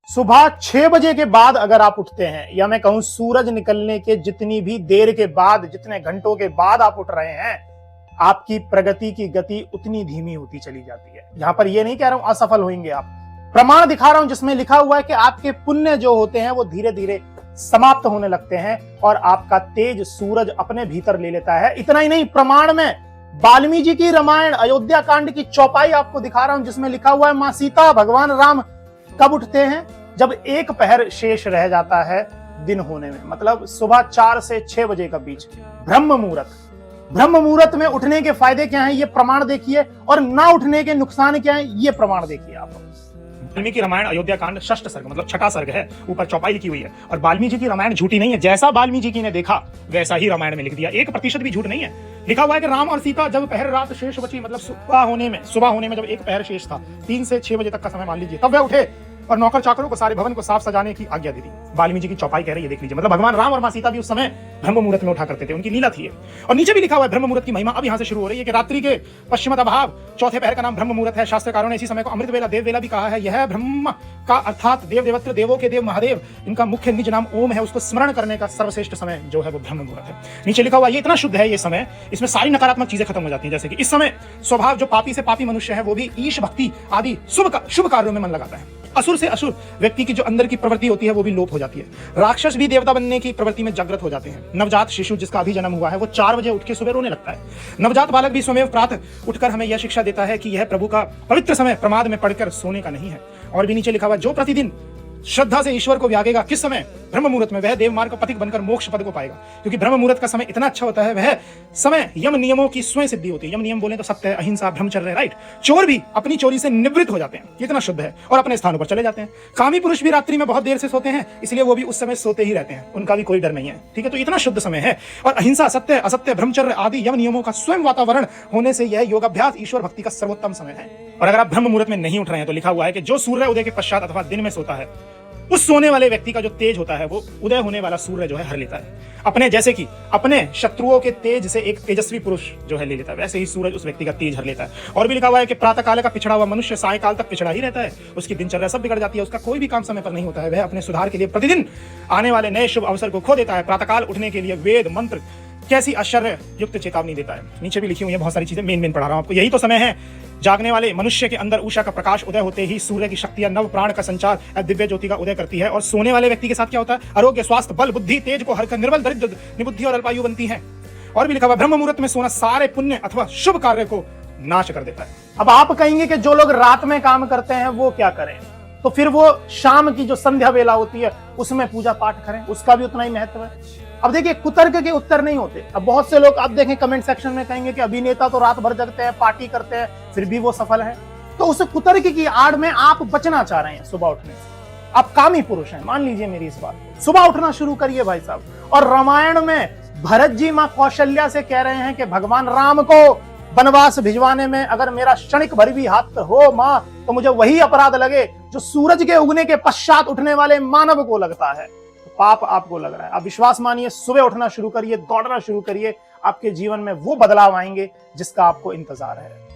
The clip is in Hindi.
सुबह 6 बजे के बाद अगर आप उठते हैं, या मैं कहूं सूरज निकलने के जितनी भी देर के बाद, जितने घंटों के बाद आप उठ रहे हैं, आपकी प्रगति की गति उतनी धीमी होती चली जाती है। यहां पर यह नहीं कह रहा हूं असफल होंगे आप, प्रमाण दिखा रहा हूं जिसमें लिखा हुआ है कि आपके पुण्य जो होते हैं वो धीरे धीरे समाप्त होने लगते हैं और आपका तेज सूरज अपने भीतर ले लेता है। इतना ही नहीं, प्रमाण में वाल्मीकि जी की रामायण अयोध्या कांड की चौपाई आपको दिखा रहा हूं जिसमें लिखा हुआ है मां सीता भगवान राम कब उठते हैं? जब एक पहर शेष रह जाता है दिन होने में, मतलब सुबह 4 से 6 बजे का बीच, ब्रह्म मुहूर्त। ब्रह्म मुहूर्त में उठने के फायदे क्या हैं ये प्रमाण देखिए, और ना उठने के नुकसान क्या हैं ये प्रमाण देखिए आप। वाल्मीकि रामायण अयोध्या कांड षष्ठ सर्ग मतलब छठा सर्ग है, ऊपर चौपाई लिखी हुई है। और वाल्मीकि जी की रामायण झूठी नहीं है, जैसा वाल्मीकि जी ने देखा वैसा ही रामायण में लिख दिया, 1% भी झूठ नहीं है। लिखा हुआ है कि राम और सीता जब पहर रात शेष बची, मतलब सुबह होने में जब एक पहर शेष था, 3 से 6 बजे तक का समय मान लीजिए, तब वह उठे और नौकर चाकरों को सारे भवन को साफ सजाने की आज्ञा दी थी। वाल्मीकि जी की चौपाई कह रही है, देख लीजिए। मतलब भगवान राम और मां सीता भी उस समय ब्रह्म मुहूर्त में उठा करते थे, उनकी लीला थी ये। और नीचे भी लिखा हुआ है ब्रह्म मुहूर्त की महिमा अब यहां से शुरू हो रही है कि रात्रि के पश्चिमत भाव चौथे पहर का नाम ब्रह्म मुहूर्त है। शास्त्रकारों ने इसी समय को अमृत वेला, देव वेला भी कहा है। यह ब्रह्म का अर्थात देव देवत्र, देवों के देव महादेव, इनका मुख्य निज नाम ओम है, उसको स्मरण करने का सर्वश्रेष्ठ समय जो है वो ब्रह्म मुहूर्त है। नीचे लिखा हुआ ये इतना शुद्ध है ये समय, इसमें सारी नकारात्मक चीजें खत्म हो जाती हैं। जैसे कि इस समय स्वभाव जो पापी से पापी मनुष्य है वो भी ईश भक्ति आदि शुभ कार्यों में मन लगाता है। असुर से असुर व्यक्ति की जो अंदर की प्रवृत्ति होती है वो भी लोप हो जाती है। राक्षस भी देवता बनने की प्रवृत्ति में जागृत हो जाते हैं। नवजात शिशु जिसका अभी जन्म हुआ है वो 4 बजे उठ के सुबह रोने लगता है। नवजात बालक भी स्वयं प्रातः उठकर हमें यह शिक्षा देता है कि यह प्रभु का पवित्र समय प्रमाद में पड़कर सोने का नहीं है। और भी नीचे लिखा हुआ जो प्रतिदिन श्रद्धा से ईश्वर को व्यागेगा किस समय? ब्रह्म मुहूर्त में, वह देव मार्ग का पथिक बनकर मोक्ष पद को पाएगा। क्योंकि ब्रह्म मुहूर्त का समय इतना अच्छा होता है, वह समय यम नियमों की स्वयं सिद्धि होती है। यम नियम बोले तो सत्य, अहिंसा, ब्रह्मचर्य, राइट। चोर भी अपनी चोरी से निवृत्त हो जाते हैं, इतना शुद्ध है, और अपने स्थानों पर चले जाते हैं। कामी पुरुष भी रात्रि में बहुत देर से सोते हैं, इसलिए वो भी उस समय सोते ही रहते हैं, उनका भी कोई डर नहीं है। ठीक है, तो इतना शुद्ध समय है। और अहिंसा, सत्य, असत्य, ब्रह्मचर्य आदि यम नियमों का स्वयं वातावरण होने से यह योगाभ्यास ईश्वर भक्ति का सर्वोत्तम समय है। और अगर आप ब्रह्म मुहूर्त में नहीं उठ रहे हैं तो लिखा हुआ है कि जो सूर्य उदय के पश्चात अथवा दिन में सोता है, उस सोने वाले व्यक्ति का जो तेज होता है वो उदय होने वाला सूर्य जो है हर लेता है अपने, जैसे कि अपने शत्रुओं के तेज से एक तेजस्वी पुरुष जो है ले लेता है, वैसे ही सूरज उस व्यक्ति का तेज हर लेता है। और भी लिखा हुआ है कि प्रातः काल का पिछड़ा हुआ मनुष्य सायकाल तक पिछड़ा ही रहता है, उसकी दिनचर्या सब बिगड़ जाती है, उसका कोई भी काम समय पर नहीं होता है। वह अपने सुधार के लिए प्रतिदिन आने वाले नए शुभ अवसर को खो देता है। प्रातःकाल उठने के लिए वेद मंत्र कैसी आश्चर्य युक्त चेतावनी देता है। नीचे भी लिखी हुई है बहुत सारी चीजें, मेन पढ़ा रहा हूं आपको। यही तो समय है जागने वाले मनुष्य के अंदर उषा का प्रकाश उदय होते ही सूर्य की शक्तियां नव प्राण का संचार दिव्य ज्योति का उदय करती है। और सोने वाले व्यक्ति के साथ क्या होता है? आरोग्य, स्वास्थ्य, बल, बुद्धि, तेज को हरकर निर्बल, दरिद्र, निबुद्धि और अल्पायु बनती है। और भी लिखा हुआ ब्रह्म मुहूर्त में सोना सारे पुण्य अथवा शुभ कार्य को नाश कर देता है। अब आप कहेंगे कि जो लोग रात में काम करते हैं वो क्या करें? तो फिर वो शाम की जो संध्या वेला होती है उसमें पूजा पाठ करें, उसका भी उतना ही महत्व है। अब देखिए, कुतर्क के उत्तर नहीं होते। अब बहुत से लोग आप देखें कमेंट सेक्शन में कहेंगे कि अभिनेता तो रात भर जगते हैं, पार्टी करते हैं, फिर भी वो सफल है। तो उस कुतर्क की आड़ में आप बचना चाह रहे हैं सुबह उठने से, आप कामी पुरुष हैं, मान लीजिए मेरी इस बात को। सुबह उठना शुरू करिए भाई साहब। और रामायण में भरत जी मां कौशल्या से कह रहे हैं कि भगवान राम को वनवास भिजवाने में अगर मेरा क्षणिक भर भी हाथ हो मां, तो मुझे वही अपराध लगे जो सूरज के उगने के पश्चात उठने वाले मानव को लगता है। तो पाप आपको लग रहा है, आप विश्वास मानिए, सुबह उठना शुरू करिए, दौड़ना शुरू करिए, आपके जीवन में वो बदलाव आएंगे जिसका आपको इंतजार है।